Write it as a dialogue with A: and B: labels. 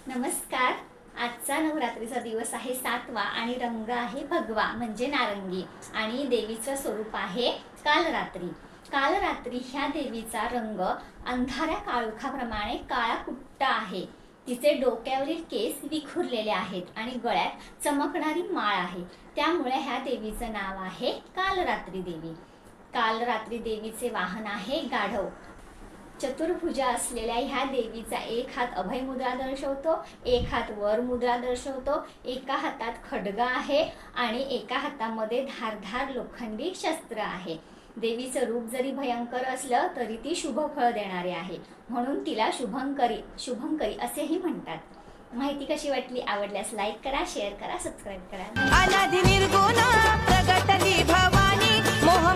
A: नमस्कार. आजचा नवरात्रीचा दिवस आहे 7वा आणि रंग आहे भगवा म्हणजे नारंगी आणि देवीचं स्वरूप आहे कालरात्री. कालरात्री ह्या देवीचा रंग अंधाऱ्या काळोखाप्रमाणे काळा कुट्ट आहे. तिचे डोक्यावरील केस विखुरलेले आहेत आणि गळ्यात चमकणारी माळ आहे. त्यामुळे ह्या देवीचं नाव आहे कालरात्री देवी. कालरात्री देवीचे वाहन आहे गाढव. चतुर्भुजा असलेल्या ह्या देवीचा एक हात अभय मुद्रा दर्शवतो, एक हात वर मुद्रा दर्शवतो, एका हातात खड्ग आहे आणि एका हातामध्ये धारधार लोखंडी शस्त्र आहे. देवीचं रूप जरी भयंकर असलं तरी ती शुभ फळ देणारी आहे, म्हणून तिला शुभंकरी असेही म्हणतात. माहिती कशी वाटली? आवडल्यास लाईक करा, शेअर करा, सबस्क्राईब करा.
B: अनादि निर्गुण प्रगटली भवानी मोह